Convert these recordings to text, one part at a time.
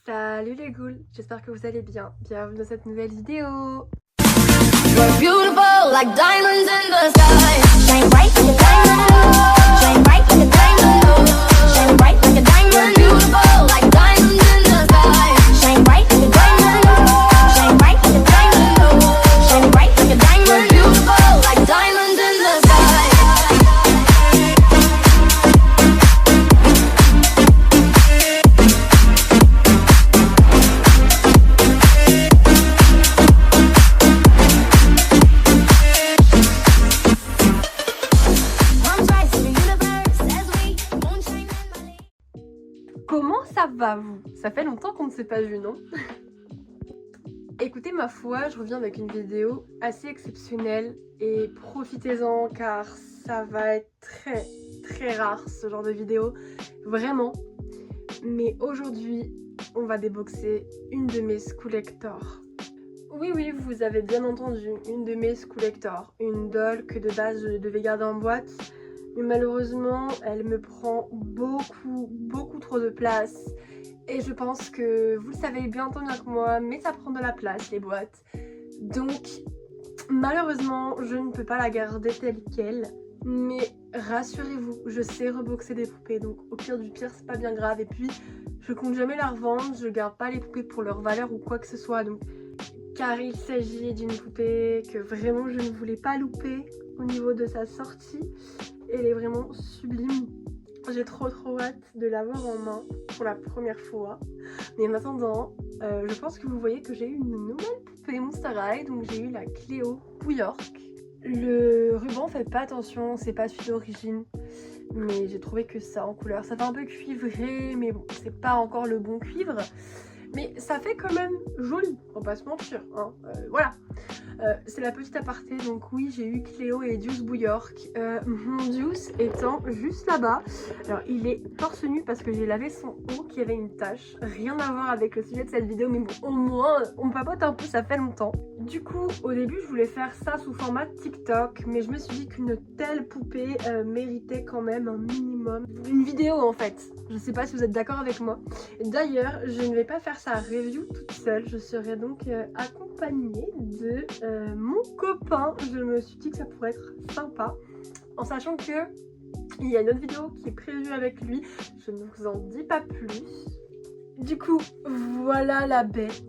Salut les ghouls, j'espère que vous allez bien. Bienvenue dans cette nouvelle vidéo. You're beautiful like diamonds in the sky. Shine bright like a diamond. Shine bright like a diamond. Shine bright like a diamond. You're beautiful like diamonds in the sky. Shine bright like a diamond. Shine bright like a diamond. Shine bright like a diamond. You're beautiful like diamonds in the sky. Comment ça va vous? Ça fait longtemps qu'on ne s'est pas vu, non? Écoutez, ma foi, je reviens avec une vidéo assez exceptionnelle et profitez-en car ça va être très rare ce genre de vidéo, vraiment. Mais aujourd'hui, on va déboxer une de mes Schoollector. Oui, vous avez bien entendu, une de mes Schoollector, une doll que de base je devais garder en boîte. Mais malheureusement, elle me prend beaucoup trop de place. Et je pense que vous le savez bien tant bien que moi, mais ça prend de la place, les boîtes. Donc, malheureusement, je ne peux pas la garder telle qu'elle. Mais rassurez-vous, je sais reboxer des poupées. Donc, au pire du pire, c'est pas bien grave. Et puis, je compte jamais la revendre. Je garde pas les poupées pour leur valeur ou quoi que ce soit. Donc, car il s'agit d'une poupée que vraiment je ne voulais pas louper au niveau de sa sortie. Elle est vraiment sublime. J'ai trop hâte de l'avoir en main pour la première fois. Mais en attendant, je pense que vous voyez que j'ai eu une nouvelle poupée Monster High. Donc j'ai eu la Cléo Bouillork. Le ruban, faites pas attention, c'est pas celui d'origine. Mais j'ai trouvé que ça en couleur, ça fait un peu cuivré. Mais bon, c'est pas encore le bon cuivre. Mais ça fait quand même joli, on va pas se mentir, hein. Voilà. C'est la petite aparté, donc oui, j'ai eu Cléo et Deuce Bouillork. Mon Deuce étant juste là-bas. Alors, il est torse nu parce que j'ai lavé son haut qui avait une tache. Rien à voir avec le sujet de cette vidéo, mais bon, au moins, on papote un peu, ça fait longtemps. Du coup, au début, je voulais faire ça sous format TikTok, mais je me suis dit qu'une telle poupée méritait quand même un minimum. Une vidéo, en fait. Je sais pas si vous êtes d'accord avec moi. D'ailleurs, je ne vais pas faire sa review toute seule. Je serai donc accompagnée de mon copain. Je me suis dit que ça pourrait être sympa. En sachant que il y a une autre vidéo qui est prévue avec lui. Je ne vous en dis pas plus. Du coup, voilà la bête.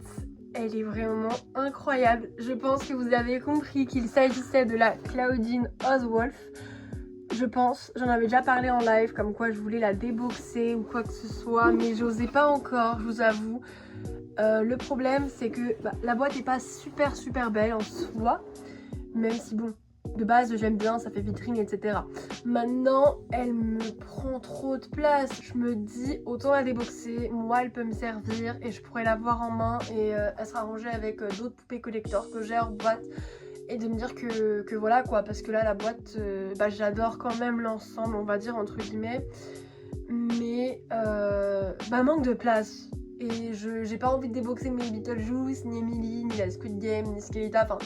Elle est vraiment incroyable. Je pense que vous avez compris qu'il s'agissait de la Claudine Oswolf. Je pense, j'en avais déjà parlé en live, comme quoi je voulais la déboxer ou quoi que ce soit, mais j'osais pas encore, je vous avoue. Le problème, c'est que la boîte n'est pas super belle en soi, même si bon, de base j'aime bien, ça fait vitrine, etc. Maintenant, elle me prend trop de place. Je me dis, autant la déboxer, moi elle peut me servir et je pourrais l'avoir en main et elle sera rangée avec d'autres poupées collector que j'ai en boîte. Et de me dire que voilà quoi, parce que là la boîte, j'adore quand même l'ensemble, on va dire entre guillemets, mais manque de place. Et j'ai pas envie de déboxer mes Beetlejuice, ni Emily, ni la Squid Game, ni Skeletor, enfin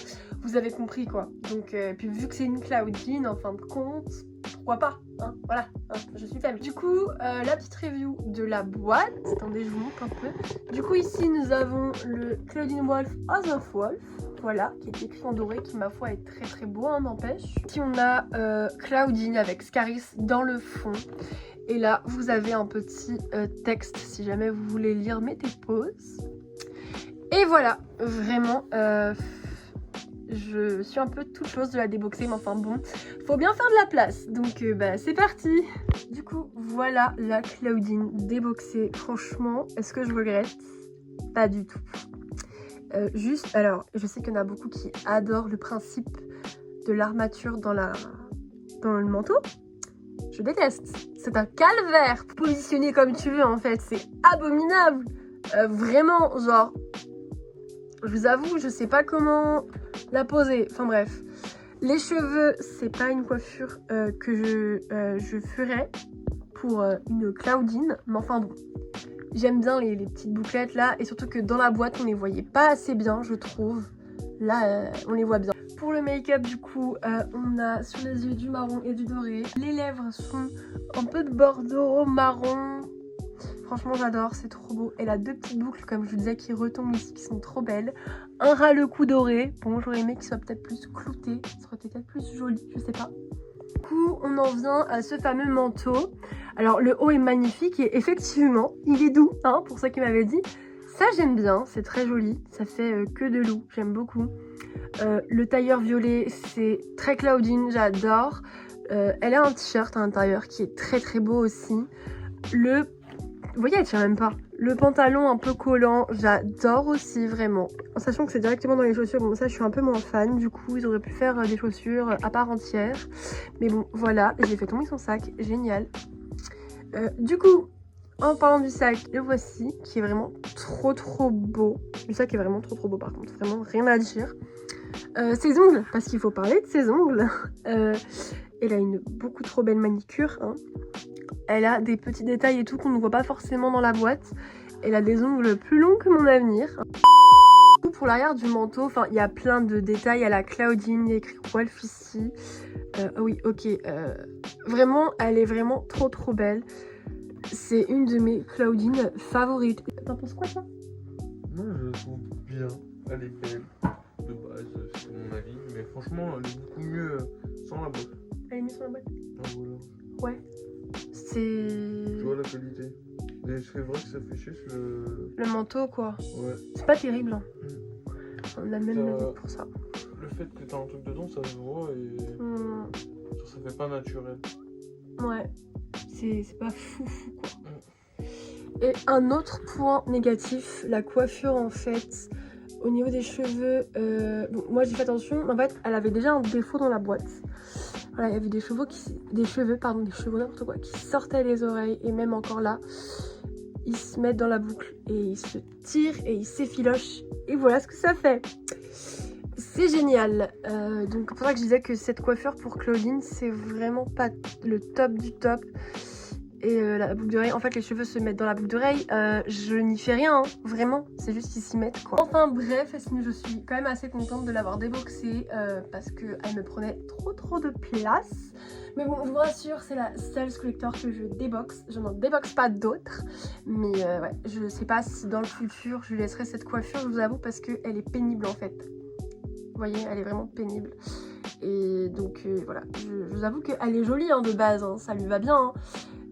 vous avez compris quoi. Donc puis vu que c'est une Claudine en fin de compte, pourquoi pas, hein, voilà, hein, je suis fan. Du coup, la petite review de la boîte, attendez je vous montre un peu. Du coup ici nous avons le Claudine Wolf Oswolf. Voilà, qui est écrit en doré, qui ma foi est très beau, hein, n'empêche. Ici on a Claudine avec Scaris dans le fond. Et là vous avez un petit texte, si jamais vous voulez lire, mettez pause. Et voilà, vraiment, je suis un peu toute chose de la déboxer, mais enfin bon, faut bien faire de la place. Donc c'est parti. Du coup, voilà la Claudine déboxée. Franchement, est-ce que je regrette? Pas du tout. Juste, alors, je sais qu'il y en a beaucoup qui adorent le principe de l'armature dans le manteau. Je déteste. C'est un calvaire. Positionné comme tu veux, en fait, c'est abominable. Vraiment, genre, je vous avoue, je sais pas comment la poser. Enfin bref. Les cheveux, c'est pas une coiffure que je ferais pour une Claudine. Mais enfin bon. J'aime bien les petites bouclettes là, et surtout que dans la boîte on les voyait pas assez bien, je trouve. Là on les voit bien. Pour le make-up du coup, on a sur les yeux du marron et du doré. Les lèvres sont un peu de bordeaux, marron. Franchement j'adore, c'est trop beau. Elle a 2 petites boucles comme je vous disais qui retombent ici, qui sont trop belles. Un ras le cou doré. Bon, j'aurais aimé qu'il soit peut-être plus clouté, ça aurait été peut-être plus joli, je sais pas. Du coup on en vient à ce fameux manteau. Alors le haut est magnifique et effectivement il est doux, hein, pour ceux qui m'avaient dit. Ça j'aime bien, c'est très joli, ça fait que de loup, j'aime beaucoup. Le tailleur violet c'est très Claudine, j'adore. Elle a un t-shirt à l'intérieur qui est très très beau aussi. Vous voyez, elle tient même pas. Le pantalon un peu collant, j'adore aussi vraiment. En sachant que c'est directement dans les chaussures, bon ça je suis un peu moins fan. Du coup ils auraient pu faire des chaussures à part entière. Mais bon voilà, j'ai fait tomber son sac, génial. Du coup, en parlant du sac, le voici, qui est vraiment trop beau. Le sac est vraiment trop beau par contre, vraiment rien à dire. Ses ongles, parce qu'il faut parler de ses ongles. Elle a une beaucoup trop belle manicure, hein. Elle a des petits détails et tout qu'on ne voit pas forcément dans la boîte. Elle a des ongles plus longs que mon avenir. Pour l'arrière du manteau, enfin il y a plein de détails à la Claudine, il y a écrit Wolf ici. Oui, ok. Vraiment, elle est vraiment trop belle. C'est une de mes Claudines favorites. T'en penses quoi toi? Moi je la trouve bien, elle est belle. De base, c'est mon avis, mais franchement elle est beaucoup mieux sans la boîte. Elle est mise sur la boîte? Ah voilà. Ouais. C'est... Tu vois la qualité. Et c'est vrai que ça fait chier sur le manteau quoi. Ouais. C'est pas terrible. Hein. On a même Ça... le goût pour ça. Le fait que t'as un truc dedans, ça se voit et ça fait pas naturel. Ouais. C'est pas fou quoi. Et un autre point négatif, la coiffure en fait. Au niveau des cheveux, bon, moi j'ai fait attention, en fait elle avait déjà un défaut dans la boîte. Voilà, il y avait des cheveux n'importe quoi, qui sortaient les oreilles et même encore là, ils se mettent dans la boucle et ils se tirent et ils s'effilochent et voilà ce que ça fait. C'est génial. Donc pour ça que je disais que cette coiffure pour Claudine, c'est vraiment pas le top du top. Et la boucle d'oreille, en fait les cheveux se mettent dans la boucle d'oreille, je n'y fais rien, hein, vraiment, c'est juste qu'ils s'y mettent quoi. Enfin bref, je suis quand même assez contente de l'avoir déboxée parce qu'elle me prenait trop de place. Mais bon, je vous rassure, c'est la seule collector que je déboxe, je n'en déboxe pas d'autres. Mais ouais, je sais pas si dans le futur je lui laisserai cette coiffure, je vous avoue, parce qu'elle est pénible en fait. Vous voyez, elle est vraiment pénible. Et donc voilà, je vous avoue qu'elle est jolie hein, de base, hein, ça lui va bien. Hein.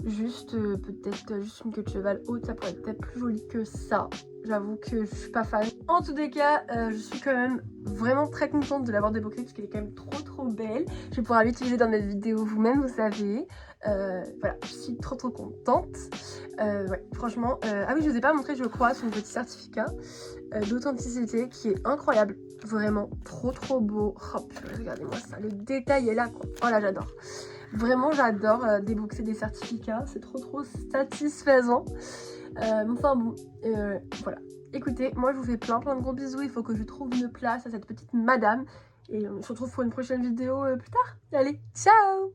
Juste peut-être juste une queue de cheval haute, ça pourrait être peut-être plus joli que ça. J'avoue que je suis pas fan. En tous les cas, je suis quand même vraiment très contente de l'avoir déboxée parce qu'elle est quand même trop belle. Je vais pouvoir l'utiliser dans mes vidéos vous-même, vous savez. Voilà, je suis trop contente. Ouais, franchement, ah oui, je vous ai pas montré, je crois, son petit certificat d'authenticité qui est incroyable. Vraiment trop beau. Hop, regardez-moi ça, le détail est là quoi. Oh là, j'adore. Vraiment j'adore déboxer des certificats, c'est trop satisfaisant. Enfin bon, voilà. Écoutez, moi je vous fais plein de gros bisous, il faut que je trouve une place à cette petite madame. Et on se retrouve pour une prochaine vidéo plus tard. Allez, ciao!